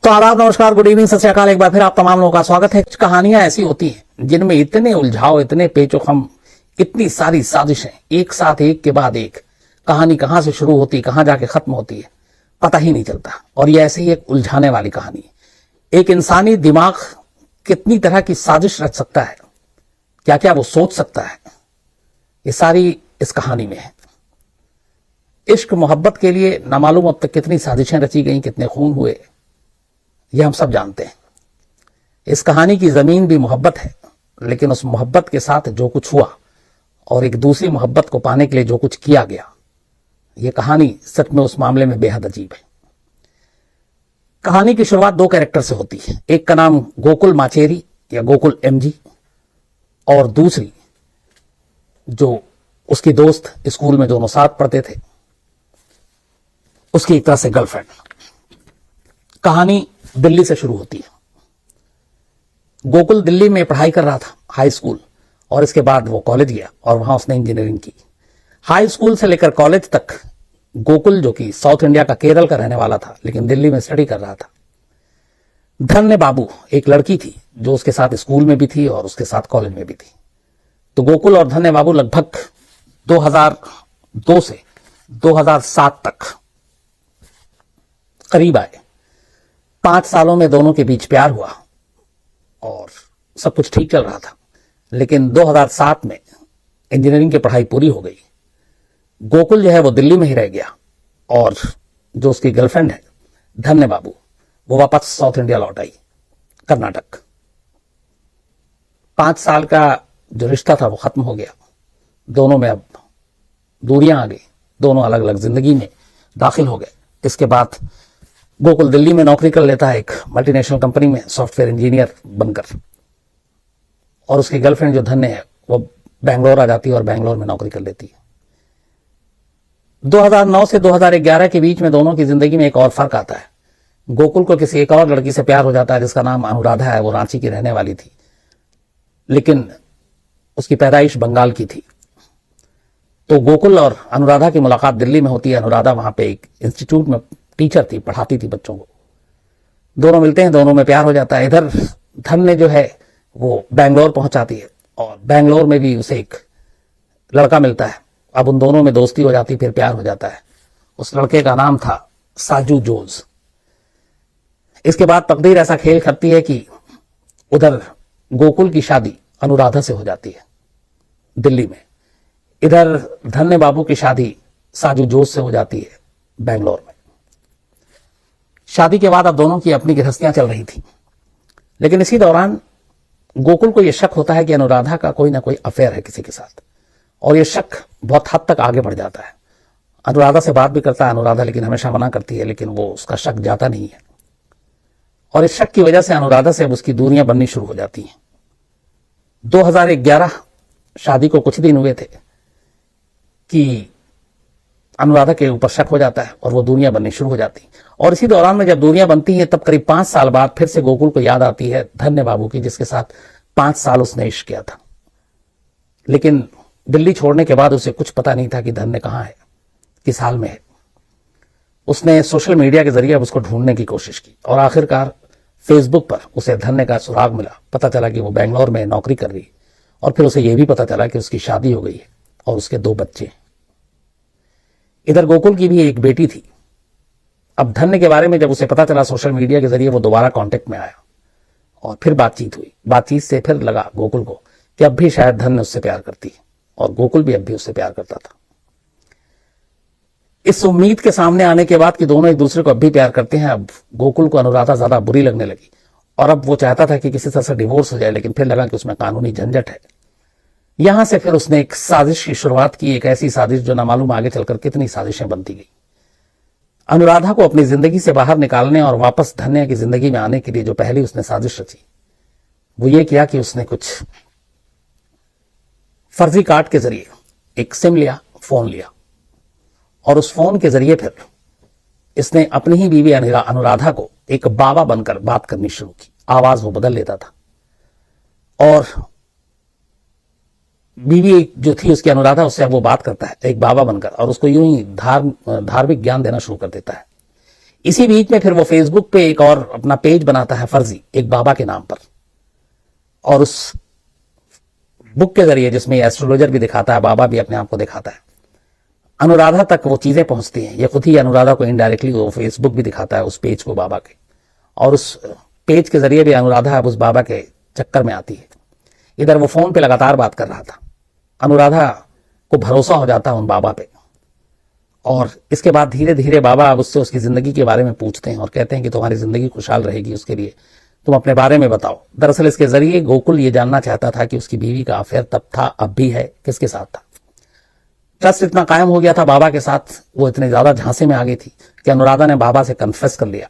तो आदाब, नमस्कार, गुड इवनिंग, सत श्री अकाल। एक बार फिर आप तमाम लोगों का स्वागत है। कहानियां ऐसी होती हैं जिनमें इतने उलझाव, इतने पेचोखम, इतनी सारी साजिशें, एक साथ एक के बाद एक। कहानी कहां से शुरू होती, कहां जाके खत्म होती है, पता ही नहीं चलता। और ये ऐसे ही एक उलझाने वाली कहानी है। एक इंसानी दिमाग कितनी तरह की साजिश रच सकता है, क्या क्या वो सोच सकता है, ये सारी इस कहानी में है। इश्क मोहब्बत के लिए न मालूम अब तक कितनी साजिशें रची गई, कितने खून हुए, ये हम सब जानते हैं। इस कहानी की जमीन भी मोहब्बत है, लेकिन उस मोहब्बत के साथ जो कुछ हुआ और एक दूसरी मोहब्बत को पाने के लिए जो कुछ किया गया, ये कहानी सच में उस मामले में बेहद अजीब है। कहानी की शुरुआत दो कैरेक्टर से होती है। एक का नाम गोकुल माचेरी या गोकुल एमजी, और दूसरी जो उसकी दोस्त, स्कूल में दोनों साथ पढ़ते थे, उसकी एक तरह से गर्लफ्रेंड। कहानी दिल्ली से शुरू होती है। गोकुल दिल्ली में पढ़ाई कर रहा था, हाई स्कूल, और इसके बाद वो कॉलेज गया और वहां उसने इंजीनियरिंग की। हाई स्कूल से लेकर कॉलेज तक गोकुल, जो कि साउथ इंडिया का केरल का रहने वाला था, लेकिन दिल्ली में स्टडी कर रहा था। धन्य बाबू एक लड़की थी जो उसके साथ स्कूल में भी थी और उसके साथ कॉलेज में भी थी। तो गोकुल और धन्य बाबू लगभग 2002 से 2007 तक करीब आए। 5 सालों में दोनों के बीच प्यार हुआ और सब कुछ ठीक चल रहा था। लेकिन 2007 में इंजीनियरिंग की पढ़ाई पूरी हो गई। गोकुल जो है वो दिल्ली में ही रह गया, और जो उसकी गर्लफ्रेंड है धन्य बाबू, वो वापस साउथ इंडिया लौट आई, कर्नाटक। 5 साल का जो रिश्ता था वो खत्म हो गया। दोनों में अब दूरियां आ गई, दोनों अलग अलग जिंदगी में दाखिल हो गए। इसके बाद गोकुल दिल्ली में नौकरी कर लेता है एक मल्टीनेशनल कंपनी में सॉफ्टवेयर इंजीनियर बनकर, और उसकी गर्लफ्रेंड जो धन्य है वो बैंगलोर आ जाती है और बैंगलोर में नौकरी कर लेती है। 2009 से 2011 के बीच में दोनों की जिंदगी में एक और फर्क आता है। गोकुल को किसी एक और लड़की से प्यार हो जाता है जिसका नाम अनुराधा है। वो रांची की रहने वाली थी, लेकिन उसकी पैदाइश बंगाल की थी। तो गोकुल और अनुराधा की मुलाकात दिल्ली में होती है। अनुराधा वहां पे एक इंस्टीट्यूट में टीचर थी, पढ़ाती थी बच्चों को। दोनों मिलते हैं, दोनों में प्यार हो जाता है। इधर धन्य जो है वो बैंगलोर पहुंचाती है, और बैंगलोर में भी उसे एक लड़का मिलता है। अब उन दोनों में दोस्ती हो जाती, फिर प्यार हो जाता है। उस लड़के का नाम था साजू जोज। इसके बाद तकदीर ऐसा खेल करती है कि उधर गोकुल की शादी अनुराधा से हो जाती है दिल्ली में, इधर धन्य बाबू की शादी साजू जोज से हो जाती है बैंगलोर में। शादी के बाद अब दोनों की अपनी गृहस्थियां चल रही थी, लेकिन इसी दौरान गोकुल को यह शक होता है कि अनुराधा का कोई ना कोई अफेयर है किसी के साथ, और यह शक बहुत हद तक आगे बढ़ जाता है। अनुराधा से बात भी करता है अनुराधा, लेकिन हमेशा मना करती है, लेकिन वो उसका शक जाता नहीं है। और इस शक की वजह से अनुराधा से अब उसकी दूरियां बननी शुरू हो जाती हैं। 2011 शादी को कुछ दिन हुए थे कि अनुराधा के ऊपर शक हो जाता है और वो दूरियां बननी शुरू हो जाती। और इसी दौरान में जब दूरियां बनती हैं, तब करीब 5 साल बाद फिर से गोकुल को याद आती है धन्य बाबू की, जिसके साथ 5 साल उसने इश्क किया था। लेकिन दिल्ली छोड़ने के बाद उसे कुछ पता नहीं था कि धन्य कहां है, किस हाल में है। उसने सोशल मीडिया के जरिए उसको ढूंढने की कोशिश की, और आखिरकार फेसबुक पर उसे धन्य का सुराग मिला। पता चला कि वो बैंगलोर में नौकरी कर रही, और फिर उसे यह भी पता चला कि उसकी शादी हो गई है और उसके 2 बच्चे। इधर गोकुल की भी एक बेटी थी। अब धन्य के बारे में जब उसे पता चला सोशल मीडिया के जरिए, वो दोबारा कांटेक्ट में आया और फिर बातचीत हुई। बातचीत से फिर लगा गोकुल को कि अब भी शायद धन्य उससे प्यार करती है, और गोकुल भी अब भी उससे प्यार करता था। इस उम्मीद के सामने आने के बाद कि दोनों एक दूसरे को अब भी प्यार करते हैं, अब गोकुल को अनुराधा ज्यादा बुरी लगने लगी, और अब वो चाहता था कि किसी तरह से डिवोर्स हो जाए, लेकिन फिर लगा कि उसमें कानूनी झंझट है। यहां से फिर उसने एक साजिश की शुरुआत की, एक ऐसी साजिश जो ना मालूम आगे चलकर कितनी साजिशें बनती गई। अनुराधा को अपनी जिंदगी से बाहर निकालने और वापस धन्य की जिंदगी में आने के लिए जो पहली उसने साजिश रची, वो ये किया कि उसने कुछ फर्जी कार्ड के जरिए एक सिम लिया, फोन लिया, और उस फोन के जरिए फिर इसने अपनी ही बीवी अनुराधा को एक बाबा बनकर बात करनी शुरू की। आवाज वो बदल लेता था, और बीवी जो थी उसकी अनुराधा, उससे अब वो बात करता है एक बाबा बनकर, और उसको यूं ही धार्मिक ज्ञान देना शुरू कर देता है। इसी बीच में फिर वो फेसबुक पे एक और अपना पेज बनाता है फर्जी, एक बाबा के नाम पर, और उस बुक के जरिए, जिसमें एस्ट्रोलॉजर भी दिखाता है, बाबा भी अपने आप को दिखाता है, अनुराधा तक वो चीजें पहुंचती हैं। ये खुद ही अनुराधा को इनडायरेक्टली वो फेसबुक भी दिखाता है उस पेज को बाबा के, और उस पेज के जरिए भी अनुराधा अब उस बाबा के चक्कर में आती है। इधर वो फोन पे लगातार बात कर रहा था, अनुराधा को भरोसा हो जाता है उन बाबा पे, और इसके बाद धीरे धीरे बाबा अब उससे उसकी जिंदगी के बारे में पूछते हैं और कहते हैं कि तुम्हारी जिंदगी खुशहाल रहेगी, उसके लिए तुम अपने बारे में बताओ। दरअसल इसके जरिए गोकुल ये जानना चाहता था कि उसकी बीवी का अफेयर तब था, अब भी है, किसके साथ था। ट्रस्ट इतना कायम हो गया था बाबा के साथ, वो इतने ज्यादा झांसे में आ गई थी कि अनुराधा ने बाबा से कन्फेस कर लिया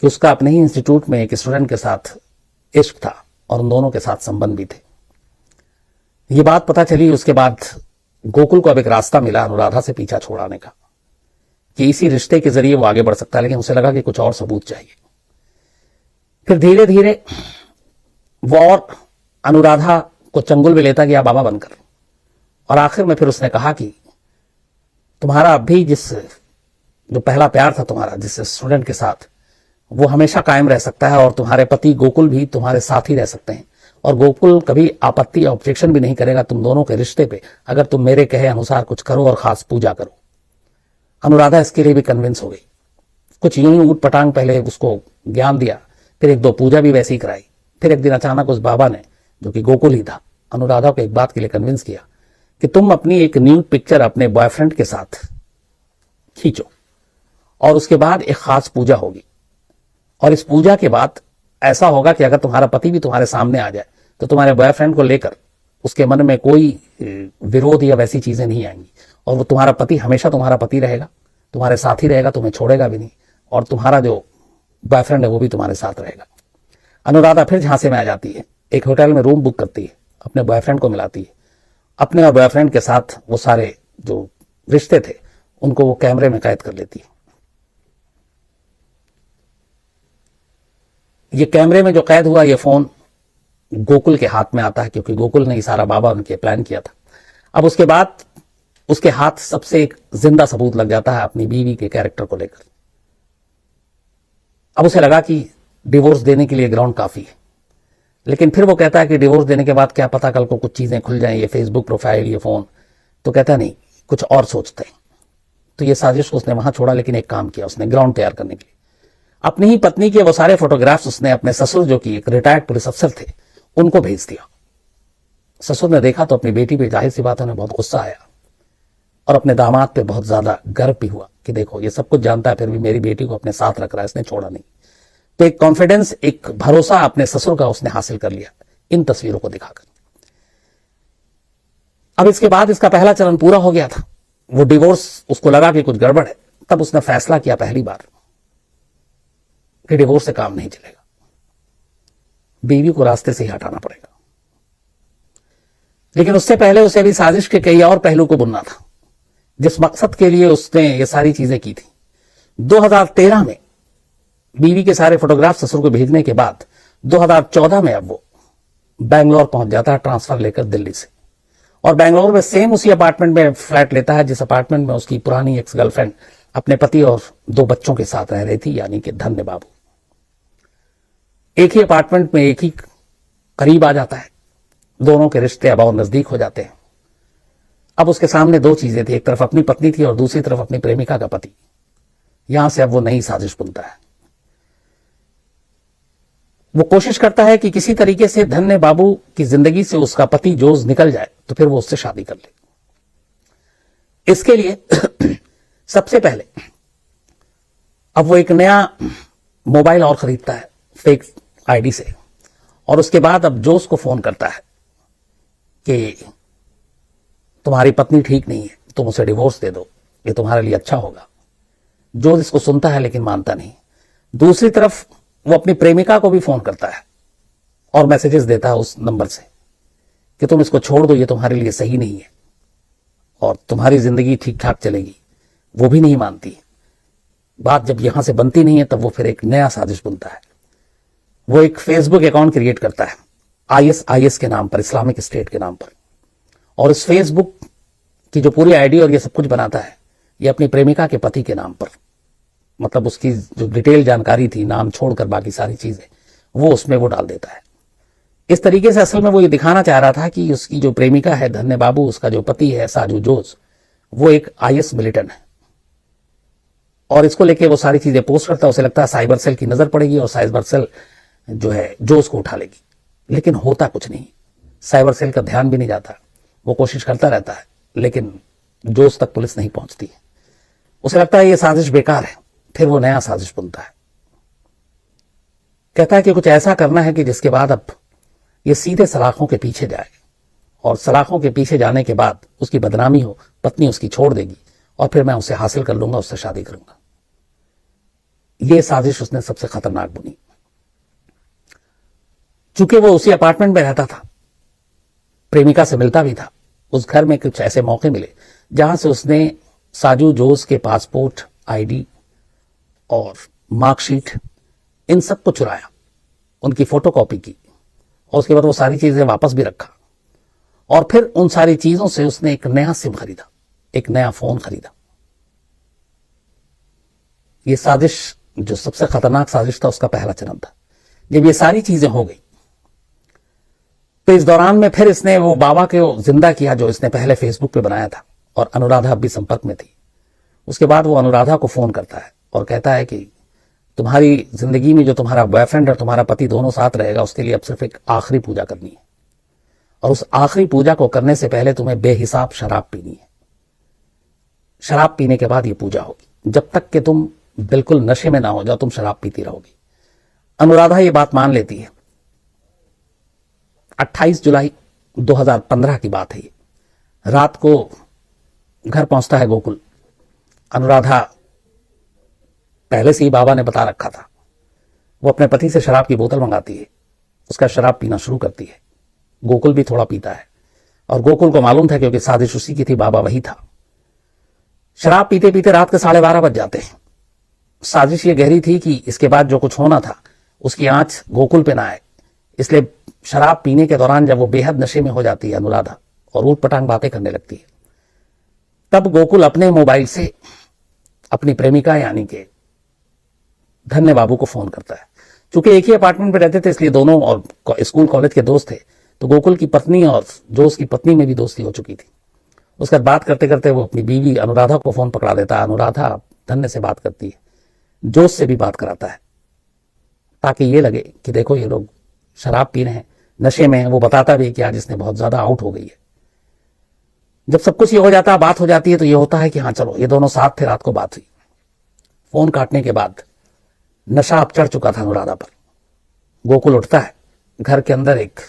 कि उसका अपने ही इंस्टीट्यूट में एक स्टूडेंट के साथ इश्क था और उन दोनों के साथ संबंध भी थे। ये बात पता चली, उसके बाद गोकुल को अब एक रास्ता मिला अनुराधा से पीछा छुड़ाने का, कि इसी रिश्ते के जरिए वो आगे बढ़ सकता है, लेकिन उसे लगा कि कुछ और सबूत चाहिए। फिर धीरे धीरे वो और अनुराधा को चंगुल में लेता गया बाबा बनकर, और आखिर में फिर उसने कहा कि तुम्हारा अब भी जो पहला प्यार था तुम्हारा जिस स्टूडेंट के साथ, वो हमेशा कायम रह सकता है, और तुम्हारे पति गोकुल भी तुम्हारे साथ ही रह सकते हैं, और गोकुल कभी आपत्ति या ऑब्जेक्शन भी नहीं करेगा तुम दोनों के रिश्ते पे, अगर तुम मेरे कहे अनुसार कुछ करो और खास पूजा करो। अनुराधा इसके लिए भी कन्विंस हो गई। कुछ यूं ही ऊट पटांग पहले उसको ज्ञान दिया, फिर एक दो पूजा भी वैसी ही कराई। फिर एक दिन अचानक उस बाबा ने, जो कि गोकुल ही था, अनुराधा को एक बात के लिए कन्विंस किया कि तुम अपनी एक न्यूड पिक्चर अपने बॉयफ्रेंड के साथ खींचो, और उसके बाद एक खास पूजा होगी, और इस पूजा के बाद ऐसा होगा कि अगर तुम्हारा पति भी तुम्हारे सामने आ जाए तो तुम्हारे बॉयफ्रेंड को लेकर उसके मन में कोई विरोध या वैसी चीजें नहीं आएंगी, और वो तुम्हारा पति हमेशा तुम्हारा पति रहेगा, तुम्हारे साथ ही रहेगा, तुम्हें छोड़ेगा भी नहीं, और तुम्हारा जो बॉयफ्रेंड है वो भी तुम्हारे साथ रहेगा। अनुराधा फिर झांसे में आ जाती है, एक होटल में रूम बुक करती है, अपने बॉयफ्रेंड को मिलाती है, अपने और बॉयफ्रेंड के साथ वो सारे जो रिश्ते थे उनको वो कैमरे में कैद कर लेती है। ये कैमरे में जो कैद हुआ ये फोन गोकुल के हाथ में आता है, क्योंकि गोकुल ने इशारा बाबा उनके प्लान किया था। अब उसके बाद उसके हाथ सबसे एक जिंदा सबूत लग जाता है अपनी बीवी के कैरेक्टर को लेकर। अब उसे लगा कि डिवोर्स देने के लिए ग्राउंड काफी है, लेकिन फिर वो कहता है कि डिवोर्स देने के बाद क्या पता कल को कुछ चीजें खुल जाएं, ये फेसबुक प्रोफाइल, ये फोन, तो कहता नहीं, कुछ और सोचते हैं। तो ये साजिश को उसने वहां छोड़ा, लेकिन एक काम किया उसने ग्राउंड तैयार करने के लिए। अपनी ही पत्नी के वो सारे फोटोग्राफ्स उसने अपने ससुर, जो कि एक रिटायर्ड पुलिस अफसर थे, उनको भेज दिया। ससुर ने देखा तो अपनी बेटी पे जाहिर सी बात उन्हें बहुत गुस्सा आया, और अपने दामाद पे बहुत ज्यादा गर्व भी हुआ कि देखो ये सब कुछ जानता है फिर भी मेरी बेटी को अपने साथ रख रहा है, इसने छोड़ा नहीं। तो एक कॉन्फिडेंस, एक भरोसा अपने ससुर का उसने हासिल कर लिया इन तस्वीरों को दिखाकर। अब इसके बाद इसका पहला चरण पूरा हो गया था। वो डिवोर्स, उसको लगा कि कुछ गड़बड़ है, तब उसने फैसला किया पहली बार कि डिवोर्स से काम नहीं चलेगा, बीवी को रास्ते से ही हटाना पड़ेगा। लेकिन उससे पहले उसे भी साजिश के कई और पहलू को बुनना था, जिस मकसद के लिए उसने ये सारी चीजें की थी। 2013 में बीवी के सारे फोटोग्राफ ससुर को भेजने के बाद 2014 में अब वो बैंगलोर पहुंच जाता है ट्रांसफर लेकर दिल्ली से, और बैंगलोर में सेम उसी अपार्टमेंट में फ्लैट लेता है जिस अपार्टमेंट में उसकी पुरानी एक्स गर्लफ्रेंड अपने पति और 2 बच्चों के साथ रह रही थी, यानी कि धन्य बाबू। एक ही अपार्टमेंट में, एक ही करीब आ जाता है, दोनों के रिश्ते अब और नजदीक हो जाते हैं। अब उसके सामने 2 चीजें थी, एक तरफ अपनी पत्नी थी और दूसरी तरफ अपनी प्रेमिका का पति। यहां से अब वो नई साजिश बुनता है। वो कोशिश करता है कि किसी तरीके से धन्य बाबू की जिंदगी से उसका पति जोज निकल जाए, तो फिर वो उससे शादी कर ले। इसके लिए सबसे पहले अब वो एक नया मोबाइल और खरीदता है फेक आईडी से, और उसके बाद अब जोश को फोन करता है कि तुम्हारी पत्नी ठीक नहीं है, तुम उसे डिवोर्स दे दो, ये तुम्हारे लिए अच्छा होगा। जोश इसको सुनता है लेकिन मानता नहीं। दूसरी तरफ वो अपनी प्रेमिका को भी फोन करता है और मैसेजेस देता है उस नंबर से कि तुम इसको छोड़ दो, ये तुम्हारे लिए सही नहीं है और तुम्हारी जिंदगी ठीक ठाक चलेगी। वो भी नहीं मानती। बात जब यहां से बनती नहीं है तब वो फिर एक नया साजिश बुनता है। वो एक फेसबुक अकाउंट क्रिएट करता है ISIS के नाम पर, इस्लामिक स्टेट के नाम पर, और इस फेसबुक की जो पूरी आईडी और ये सब कुछ बनाता है ये अपनी प्रेमिका के पति के नाम पर मतलब उसकी जो डिटेल जानकारी थी, नाम छोड़कर बाकी सारी चीजें, वो उसमें वो डाल देता है। इस तरीके से असल में वो ये दिखाना चाह रहा था कि उसकी जो प्रेमिका है धन्य बाबू, उसका जो पति है साजू जोश, वो एक IS मिलिटेंट है, और इसको लेके वो सारी चीजें पोस्ट करता है। उसे लगता है साइबर सेल की नजर पड़ेगी और साइबर सेल जो है जोश को उठा लेगी, लेकिन होता कुछ नहीं। साइबर सेल का ध्यान भी नहीं जाता, वो कोशिश करता रहता है, लेकिन जोश तक पुलिस नहीं पहुंचती है। उसे लगता है ये साजिश बेकार है, फिर वो नया साजिश बुनता है। कहता है कि कुछ ऐसा करना है कि जिसके बाद अब ये सीधे सलाखों के पीछे जाए, और सलाखों के पीछे जाने के बाद उसकी बदनामी हो, पत्नी उसकी छोड़ देगी, और फिर मैं उसे हासिल कर लूंगा, उससे शादी करूंगा। ये साजिश उसने सबसे खतरनाक बुनी। चूंकि वो उसी अपार्टमेंट में रहता था, प्रेमिका से मिलता भी था, उस घर में कुछ ऐसे मौके मिले जहां से उसने साजू जोश के पासपोर्ट, ID और मार्कशीट, इन सब को चुराया, उनकी फोटोकॉपी की, और उसके बाद वो सारी चीजें वापस भी रखा, और फिर उन सारी चीजों से उसने एक नया सिम खरीदा, एक नया फोन खरीदा। ये साजिश, जो सबसे खतरनाक साजिश था, उसका पहला चरण था। जब ये सारी चीजें हो गई तो इस दौरान में फिर इसने वो बाबा को जिंदा किया जो इसने पहले फेसबुक पे बनाया था, और अनुराधा अब भी संपर्क में थी। उसके बाद वो अनुराधा को फोन करता है और कहता है कि तुम्हारी जिंदगी में जो तुम्हारा बॉयफ्रेंड और तुम्हारा पति दोनों साथ रहेगा, उसके लिए अब सिर्फ एक आखिरी पूजा करनी है, और उस आखिरी पूजा को करने से पहले तुम्हें बेहिसाब शराब पीनी है। शराब पीने के बाद ये पूजा होगी, जब तक कि तुम बिल्कुल नशे में ना हो जाओ तुम शराब पीती रहोगी। अनुराधा ये बात मान लेती है। 28 जुलाई 2015 की बात है ये। रात को घर पहुंचता है गोकुल। अनुराधा पहले से ही बाबा ने बता रखा था, वो अपने पति से शराब की बोतल मंगाती है, उसका शराब पीना शुरू करती है। गोकुल भी थोड़ा पीता है, और गोकुल को मालूम था क्योंकि साजिश उसी की थी, बाबा वही था। शराब पीते पीते रात के 12:30 बज जाते हैं। साजिश ये गहरी थी कि इसके बाद जो कुछ होना था उसकी आंच गोकुल पे ना आए, इसलिए शराब पीने के दौरान जब वो बेहद नशे में हो जाती है अनुराधा और ऊटपटांग बातें करने लगती है, तब गोकुल अपने मोबाइल से अपनी प्रेमिका यानी कि धन्य बाबू को फोन करता है। चूंकि एक ही अपार्टमेंट में रहते थे इसलिए दोनों और स्कूल कॉलेज के दोस्त थे, तो गोकुल की पत्नी और जोश की पत्नी में भी दोस्ती हो चुकी थी। उसके बाद बात करते करते वो अपनी बीवी अनुराधा को फोन पकड़ा देता है। अनुराधा धन्य से बात करती है, जोश से भी बात कराता है, ताकि ये लगे कि देखो ये लोग शराब पी रहे हैं, नशे में हैं। वो बताता भी है कि आज इसने बहुत ज्यादा आउट हो गई है। जब सब कुछ ये हो जाता है, बात हो जाती है, तो ये होता है कि हाँ चलो, ये दोनों साथ थे, रात को बात हुई। फोन काटने के बाद नशा अब चढ़ चुका था अनुराधा पर। गोकुल उठता है, घर के अंदर एक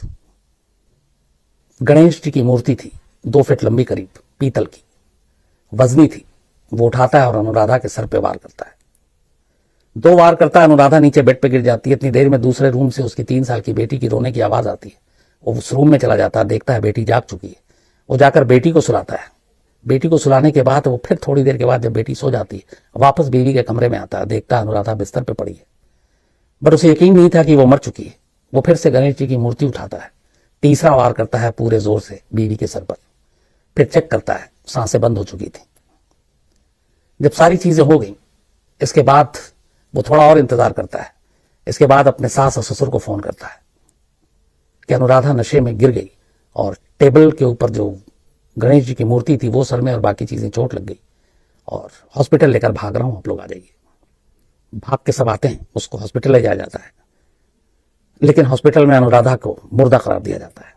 गणेश जी की मूर्ति थी, 2 फीट लंबी, करीब पीतल की, वजनी थी। वो उठाता है और अनुराधा के सर पे वार करता है। 2 वार करता है, अनुराधा नीचे बेड पे गिर जाती है। इतनी देर में दूसरे रूम से उसकी 3 साल की बेटी की रोने की आवाज आती है। वो उस रूम में चला जाता है, देखता है बेटी जाग चुकी है। वो जाकर बेटी को सुलाता है। बेटी को सुलाने के बाद वो फिर थोड़ी देर के बाद जब बेटी सो जाती है, वापस बीवी के कमरे में आता है, देखता है अनुराधा बिस्तर पे पड़ी है, बट उसे यकीन नहीं था कि वो मर चुकी है। वो फिर से गणेश जी की मूर्ति उठाता है, तीसरा वार करता है पूरे जोर से बीवी के सर पर। फिर चेक करता है, सांसें बंद हो चुकी थी। जब सारी चीजें हो गई, इसके बाद वो थोड़ा और इंतजार करता है। इसके बाद अपने सास और ससुर को फोन करता है कि अनुराधा नशे में गिर गई और टेबल के ऊपर जो गणेश जी की मूर्ति थी वो सर में और बाकी चीजें चोट लग गई, और हॉस्पिटल लेकर भाग रहा हूं, आप लोग आ जाइए। भाग के सब आते हैं, उसको हॉस्पिटल ले जाया जाता है, लेकिन हॉस्पिटल में अनुराधा को मुर्दा करार दिया जाता है।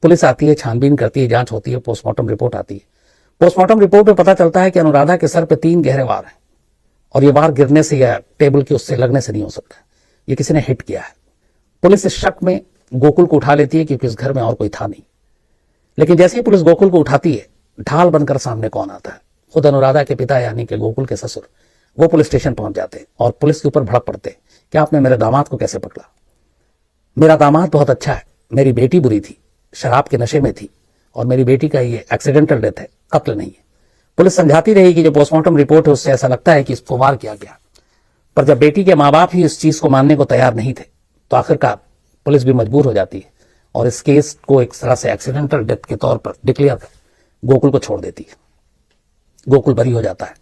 पुलिस आती है, छानबीन करती है, जांच होती है, पोस्टमार्टम रिपोर्ट आती है। पोस्टमार्टम रिपोर्ट में पता चलता है कि अनुराधा के सर पे 3 गहरे वार हैं, और ये वार गिरने से या टेबल के उससे लगने से नहीं हो सकता, ये किसी ने हिट किया है। पुलिस इस शक में गोकुल को उठा लेती है क्योंकि इस घर में और कोई था नहीं। लेकिन जैसे ही पुलिस गोकुल को उठाती है, ढाल बनकर सामने कौन आता है? खुद अनुराधा के पिता यानी कि गोकुल के ससुर। वो पुलिस स्टेशन पहुंच जाते हैं और पुलिस के ऊपर भड़क पड़ते हैं कि आपने मेरे दामाद को कैसे पकड़ा? मेरा दामाद बहुत अच्छा है, मेरी बेटी बुरी थी, शराब के नशे में थी, और मेरी बेटी का ये एक्सीडेंटल डेथ है, कत्ल नहीं है। पुलिस समझाती रही कि जो पोस्टमार्टम रिपोर्ट है उससे ऐसा लगता है कि इसको वार किया गया, पर जब बेटी के माँ बाप ही इस चीज को मानने को तैयार नहीं थे, तो आखिरकार पुलिस भी मजबूर हो जाती है और इस केस को एक तरह से एक्सीडेंटल डेथ के तौर पर डिक्लेयर कर गोकुल को छोड़ देती है। गोकुल बरी हो जाता है।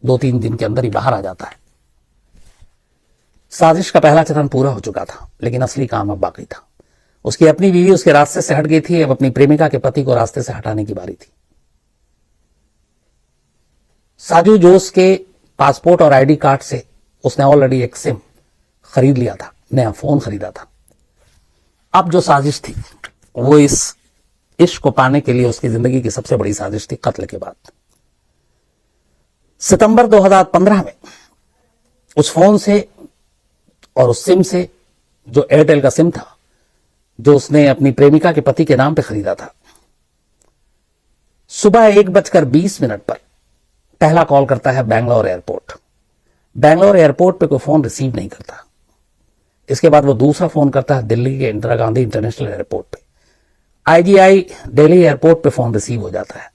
2-3 दिन के अंदर ही बाहर आ जाता है। साजिश का पहला चरण पूरा हो चुका था, लेकिन असली काम अब बाकी था। उसकी अपनी बीवी उसके रास्ते से हट गई थी, अब अपनी प्रेमिका के पति को रास्ते से हटाने की बारी थी। साजू जोश के पासपोर्ट और आईडी कार्ड से उसने ऑलरेडी एक सिम खरीद लिया था, नया फोन खरीदा था। अब जो साजिश थी वो इस इश्क को पाने के लिए उसकी जिंदगी की सबसे बड़ी साजिश थी कत्ल के बाद। सितंबर 2015 में उस फोन से और उस सिम से, जो एयरटेल का सिम था, जो उसने अपनी प्रेमिका के पति के नाम पे खरीदा था, सुबह 1:20 पर पहला कॉल करता है बैंगलोर एयरपोर्ट। बैंगलोर एयरपोर्ट पे कोई फोन रिसीव नहीं करता। इसके बाद वो दूसरा फोन करता है दिल्ली के इंदिरा गांधी इंटरनेशनल एयरपोर्ट पे। आईजीआई दिल्ली एयरपोर्ट पे फोन रिसीव हो जाता है।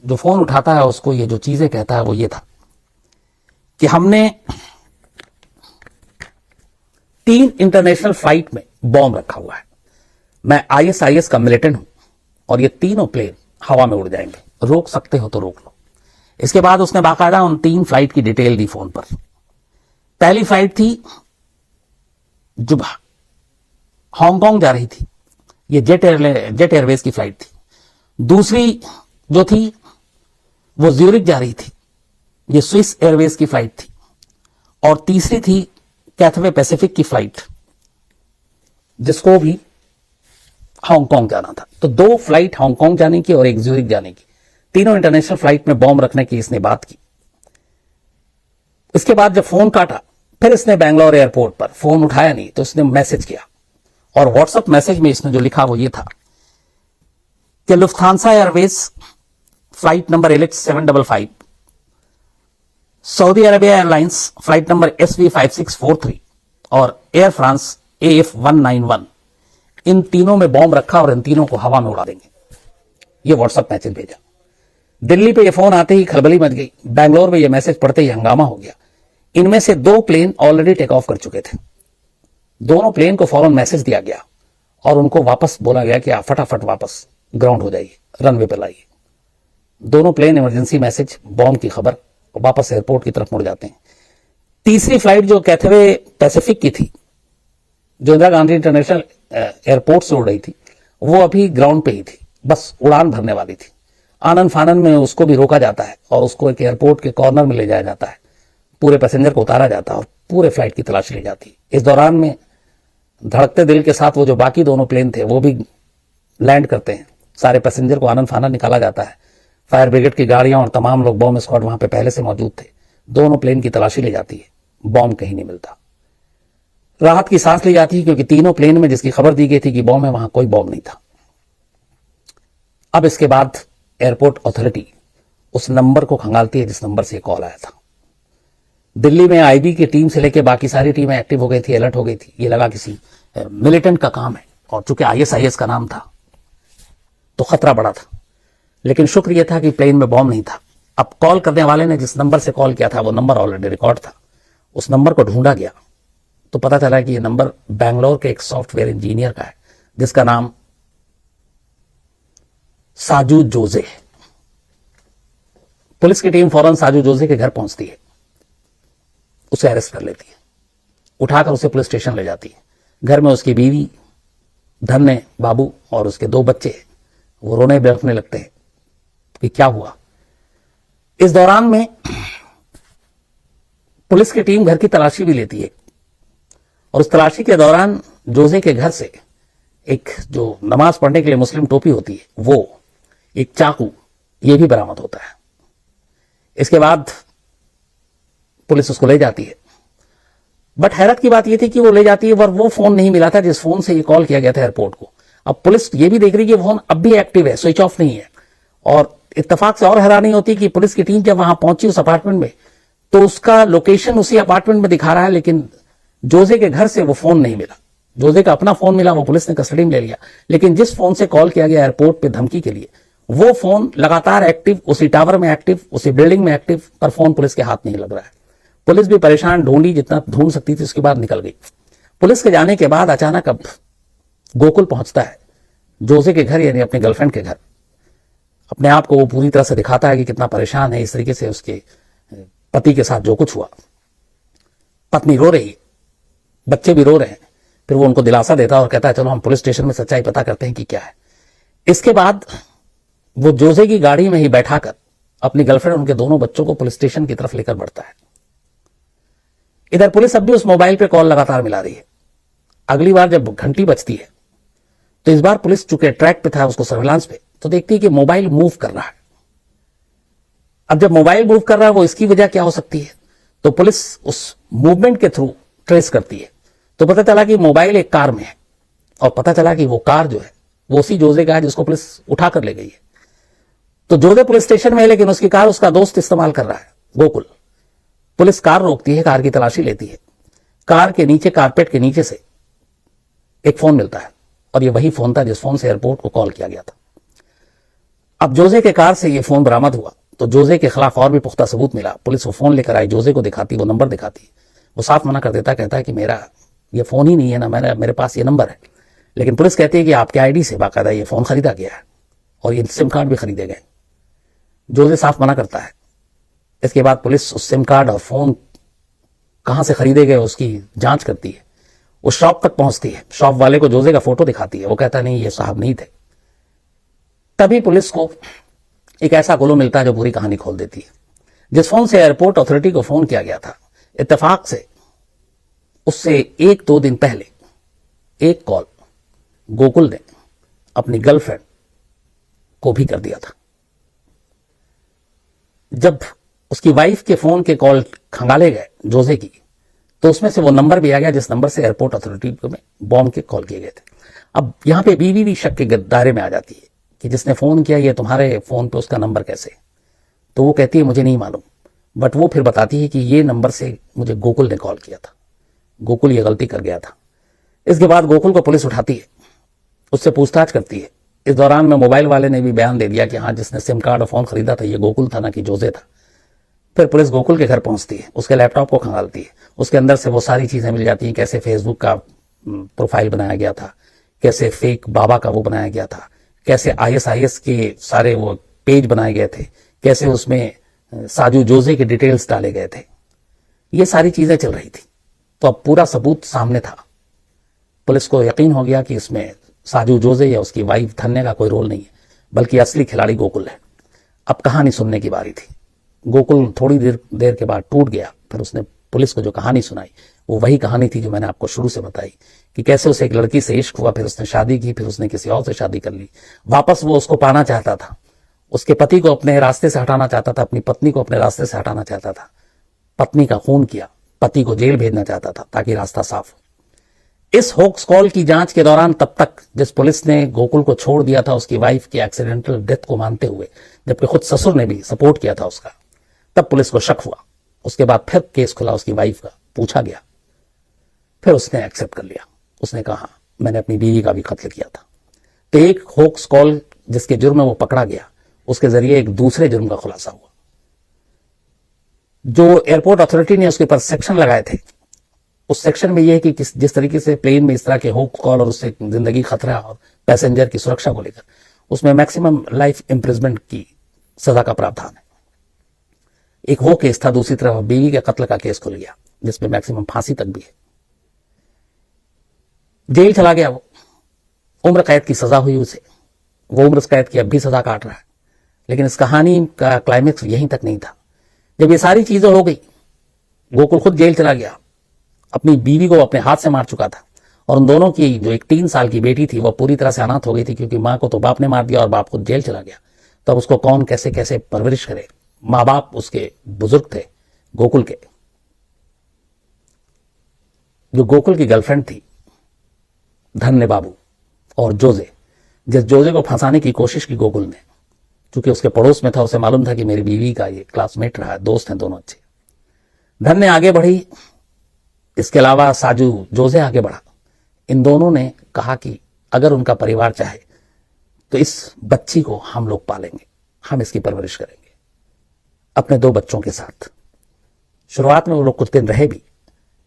जो फोन उठाता है उसको ये जो चीजें कहता है वो ये था कि हमने 3 इंटरनेशनल फ्लाइट में बॉम्ब रखा हुआ है। मैं आईएसआईएस का मिलिटेंट हूं और ये तीनों प्लेन हवा में उड़ जाएंगे, रोक सकते हो तो रोक लो। इसके बाद उसने बाकायदा उन 3 फ्लाइट की डिटेल दी फोन पर। पहली फ्लाइट थी जो हांगकांग जा रही थी, ये जेट एयरवेज की फ्लाइट थी। दूसरी जो थी वो ज्यूरिक जा रही थी, ये स्विस एयरवेज की फ्लाइट थी। और तीसरी थी कैथवे पैसिफिक की फ्लाइट, जिसको भी हांगकांग जाना था। तो 2 फ्लाइट हांगकांग जाने की और एक ज्यूरिक जाने की, तीनों इंटरनेशनल फ्लाइट में बॉम्ब रखने की इसने बात की। इसके बाद जब फोन काटा, फिर इसने बैंगलोर एयरपोर्ट पर फोन उठाया नहीं तो इसने मैसेज किया, और व्हाट्सएप मैसेज में इसने जो लिखा वो ये था कि Lufthansa Airways flight number LH755, Saudi Arabia airlines flight number SV5643 और एयर फ्रांस AF191, इन तीनों में बॉम्ब रखा और इन तीनों को हवा में उड़ा देंगे। ये व्हाट्सएप मैसेज भेजा। दिल्ली पे ये फोन आते ही खलबली मच गई। बैंगलोर में ये मैसेज पढ़ते ही हंगामा हो गया। इनमें से 2 प्लेन ऑलरेडी टेक ऑफ कर चुके थे। दोनों प्लेन को फौरन मैसेज दिया गया और उनको वापस बोला गया कि आप फटाफट वापस ग्राउंड हो जाइए, रनवे पर लाइए। दोनों प्लेन इमरजेंसी मैसेज, बॉम्ब की खबर, वापस एयरपोर्ट की तरफ मुड़ जाते हैं। तीसरी फ्लाइट जो कैथवे पैसिफिक की थी, जो इंदिरा गांधी इंटरनेशनल एयरपोर्ट से उड़ रही थी, वो अभी ग्राउंड पे ही थी, बस उड़ान भरने वाली थी। आनन फानन में उसको भी रोका जाता है और उसको एक एयरपोर्ट के कॉर्नर में ले जाया जाता है। पूरे पैसेंजर को उतारा जाता है और पूरे फ्लाइट की तलाशी ली जाती है। इस दौरान में धड़कते दिल के साथ वो जो बाकी दोनों प्लेन थे वो भी लैंड करते हैं। सारे पैसेंजर को आनन फानन निकाला जाता है। फायर ब्रिगेड की गाड़ियां और तमाम लोग, बॉम्ब स्क्वाड वहां पे पहले से मौजूद थे। दोनों प्लेन की तलाशी ली जाती है, बॉम्ब कहीं नहीं मिलता। राहत की सांस ली जाती है क्योंकि तीनों प्लेन में जिसकी खबर दी गई थी कि बॉम्ब है, वहां कोई बॉम्ब नहीं था। अब इसके बाद एयरपोर्ट अथॉरिटी उस नंबर को खंगालती है जिस नंबर से कॉल आया था। दिल्ली में आईबी की टीम से लेकर बाकी सारी टीमें एक्टिव हो गई थी, अलर्ट हो गई थी। ये लगा किसी मिलिटेंट का काम है, और चूंकि आईएसआईएस का नाम था तो खतरा बड़ा था। लेकिन शुक्र यह था कि प्लेन में बॉम्ब नहीं था। अब कॉल करने वाले ने जिस नंबर से कॉल किया था वो नंबर ऑलरेडी रिकॉर्ड था। उस नंबर को ढूंढा गया तो पता चला कि यह नंबर बैंगलोर के एक सॉफ्टवेयर इंजीनियर का है जिसका नाम साजू जोजे है। पुलिस की टीम फौरन साजू जोजे के घर पहुंचती है, उसे अरेस्ट कर लेती है, उठाकर उसे पुलिस स्टेशन ले जाती है। घर में उसकी बीवी, धन्य बाबू और उसके 2 बच्चे, वो रोने बिलखने लगते हैं कि क्या हुआ। इस दौरान में पुलिस की टीम घर की तलाशी भी लेती है, और उस तलाशी के दौरान जोजे के घर से एक जो नमाज पढ़ने के लिए मुस्लिम टोपी होती है, वो, एक चाकू, ये भी बरामद होता है। इसके बाद पुलिस उसको ले जाती है। बट हैरत की बात यह थी कि वो ले जाती है पर वो फोन नहीं मिला था जिस फोन से ये कॉल किया गया था एयरपोर्ट को। अब पुलिस ये भी देख रही है कि फोन अब भी एक्टिव है, स्विच ऑफ नहीं है। और इत्तेफाक से और हैरानी होती कि पुलिस की टीम जब वहां पहुंची उस अपार्टमेंट में, तो उसका लोकेशन उसी अपार्टमेंट में दिखा रहा है, लेकिन जोजे के घर से वो फोन नहीं मिला। जोजे का अपना फोन मिला, वो पुलिस ने कस्टडी में ले लिया, लेकिन जिस फोन से कॉल किया गया एयरपोर्ट पे धमकी के लिए, वो फोन लगातार एक्टिव, उसी टावर में एक्टिव, उसी बिल्डिंग में एक्टिव, पर फोन पुलिस के हाथ नहीं लग रहा है। पुलिस भी परेशान, ढूंढी जितना ढूंढ सकती थी, उसके बाद निकल गई। पुलिस के जाने के बाद अचानक अब गोकुल पहुंचता है जोजे के घर, यानी अपनी गर्लफ्रेंड के घर। अपने आप को वो पूरी तरह से दिखाता है कि कितना परेशान है इस तरीके से उसके पति के साथ जो कुछ हुआ। पत्नी रो रही है, बच्चे भी रो रहे हैं। फिर वो उनको दिलासा देता है और कहता है चलो हम पुलिस स्टेशन में सच्चाई पता करते हैं कि क्या है। इसके बाद वो जोजे की गाड़ी में ही बैठाकर अपनी गर्लफ्रेंड उनके दोनों बच्चों को पुलिस स्टेशन की तरफ लेकर बढ़ता है। इधर पुलिस अब भी उस मोबाइल पे कॉल लगातार मिला रही है। अगली बार जब घंटी बजती है तो इस बार पुलिस चूंकि ट्रैक पे था, उसको सर्विलांस पे, तो देखती है कि मोबाइल मूव कर रहा है। अब जब मोबाइल मूव कर रहा है, वो इसकी वजह क्या हो सकती है, तो पुलिस उस मूवमेंट के थ्रू ट्रेस करती है। तो पता चला कि मोबाइल एक कार में है और पता चला कि वो कार जो है वो उसी जोजे का है जिसको पुलिस उठा कर ले गई है। तो जोजे पुलिस स्टेशन में है, लेकिन उसकी कार उसका दोस्त इस्तेमाल कर रहा है, गोकुल। पुलिस कार रोकती है, कार की तलाशी लेती है। कार के नीचे, कारपेट के नीचे से एक फोन मिलता है और ये वही फोन था जिस फोन से एयरपोर्ट को कॉल किया गया था। अब जोजे के कार से ये फोन बरामद हुआ तो जोजे के खिलाफ और भी पुख्ता सबूत मिला। पुलिस वो फोन लेकर आई, जोजे को दिखाती, वो नंबर दिखाती, वो साफ मना कर देता, कहता है कि मेरा ये फोन ही नहीं है ना, मेरे पास ये नंबर है। लेकिन पुलिस कहती है कि आपके आईडी से बाकायदा ये फोन खरीदा गया है और ये सिम कार्ड भी खरीदे गए। जोजे साफ मना करता है। इसके बाद पुलिस उस सिम कार्ड और फोन कहां से खरीदे गए उसकी जांच करती है। उस शॉप तक पहुंचती है, शॉप वाले को जोजे का फोटो दिखाती है, वो कहता नहीं ये साहब नहीं थे। तभी पुलिस को एक ऐसा गुलो मिलता है जो पूरी कहानी खोल देती है। जिस फोन से एयरपोर्ट अथॉरिटी को फोन किया गया था, इत्तेफाक से उससे 1-2 दिन पहले एक कॉल गोकुल ने अपनी गर्लफ्रेंड को भी कर दिया था। जब उसकी वाइफ के फोन के कॉल खंगाले गए जोजे की, तो उसमें से वो नंबर भी आ गया जिस नंबर से एयरपोर्ट अथॉरिटी में बॉम्ब के कॉल किए गए थे। अब यहां पे बीवी भी शक के दायरे में आ जाती है कि जिसने फोन किया ये तुम्हारे फोन पे उसका नंबर कैसे। तो वो कहती है मुझे नहीं मालूम, बट वो फिर बताती है कि ये नंबर से मुझे गोकुल ने कॉल किया था, गोकुल ये गलती कर गया था। इसके बाद गोकुल को पुलिस उठाती है, उससे पूछताछ करती है। इस दौरान में मोबाइल वाले ने भी बयान दे दिया कि हाँ, जिसने सिम कार्ड और फोन खरीदा था ये गोकुल था, ना कि जोजे था। फिर पुलिस गोकुल के घर पहुंचती है, उसके लैपटॉप को खंगालती है। उसके अंदर से वो सारी चीजें मिल जाती हैं, कैसे फेसबुक का प्रोफाइल बनाया गया था, कैसे फेक बाबा का वो बनाया गया था, कैसे ISIS के सारे वो पेज बनाए गए थे, कैसे उसमें साजू जोजे के डिटेल्स डाले गए थे। ये सारी चीजें चल रही थी। तो अब पूरा सबूत सामने था। पुलिस को यकीन हो गया कि इसमें साजू जोजे या उसकी वाइफ धन्य का कोई रोल नहीं है, बल्कि असली खिलाड़ी गोकुल है। अब कहानी सुनने की बारी थी। गोकुल थोड़ी देर के बाद टूट गया। फिर उसने पुलिस को जो कहानी सुनाई वो वही कहानी थी जो मैंने आपको शुरू से बताई, कि कैसे उसे एक लड़की से इश्क हुआ, फिर उसने शादी की, फिर उसने किसी और से शादी कर ली। वापस वो उसको पाना चाहता था, उसके पति को अपने रास्ते से हटाना चाहता था, अपनी पत्नी को अपने रास्ते से हटाना चाहता था। पत्नी का खून किया, पति को जेल भेजना चाहता था ताकि रास्ता साफ हो। इस होक्स कॉल की जांच के दौरान तब तक जिस पुलिस ने गोकुल को छोड़ दिया था उसकी वाइफ की एक्सीडेंटल डेथ को मानते हुए, जबकि खुद ससुर ने भी सपोर्ट किया था उसका, तब पुलिस को शक हुआ। उसके बाद फिर केस खुला उसकी वाइफ का, पूछा गया, फिर उसने एक्सेप्ट कर लिया। उसने कहा मैंने अपनी बीवी का भी कत्ल किया था। तो एक होक्स कॉल जिसके जुर्म में वो पकड़ा गया, उसके जरिए एक दूसरे जुर्म का खुलासा हुआ। जो एयरपोर्ट अथॉरिटी ने उसके ऊपर सेक्शन लगाए थे, उस सेक्शन में यह है कि जिस तरीके से प्लेन में इस तरह के होक्स कॉल और उससे जिंदगी खतरा और पैसेंजर की सुरक्षा को लेकर, उसमें मैक्सिमम लाइफ इंप्रिजमेंट की सजा का प्रावधान है। एक वो केस था, दूसरी तरफ बीवी के कत्ल का केस खुल गया जिसमें मैक्सिमम फांसी तक भी है। जेल चला गया वो, उम्र कैद की सजा हुई उसे, वो उम्र कैद की अब भी सजा काट रहा है। लेकिन इस कहानी का क्लाइमेक्स यहीं तक नहीं था। जब ये सारी चीजें हो गई, गोकुल खुद जेल चला गया, अपनी बीवी को अपने हाथ से मार चुका था, और उन दोनों की जो एक 3 साल की बेटी थी वो पूरी तरह से अनाथ हो गई थी, क्योंकि मां को तो बाप ने मार दिया और बाप खुद जेल चला गया। तो अब उसको कौन कैसे कैसे परवरिश करे। माँ बाप उसके बुजुर्ग थे गोकुल के। जो गोकुल की गर्लफ्रेंड थी धन्य बाबू और जोजे, जिस जोजे को फंसाने की कोशिश की गोकुल ने, क्योंकि उसके पड़ोस में था, उसे मालूम था कि मेरी बीवी का ये क्लासमेट रहा है, दोस्त हैं दोनों अच्छे। धन्य आगे बढ़ी, इसके अलावा साजू जोजे आगे बढ़ा। इन दोनों ने कहा कि अगर उनका परिवार चाहे तो इस बच्ची को हम लोग पालेंगे, हम इसकी परवरिश करेंगे अपने 2 बच्चों के साथ। शुरुआत में वो लोग कुछ दिन रहे भी।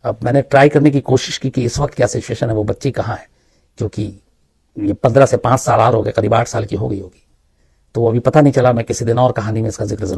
अब मैंने ट्राई करने की कोशिश की कि इस वक्त क्या सिचुएशन है, वो बच्ची कहाँ है, क्योंकि ये 15 से 5 साल हो गए, करीब 8 साल की हो गई होगी। तो वो अभी पता नहीं चला, मैं किसी दिन और कहानी में इसका जिक्र जरूर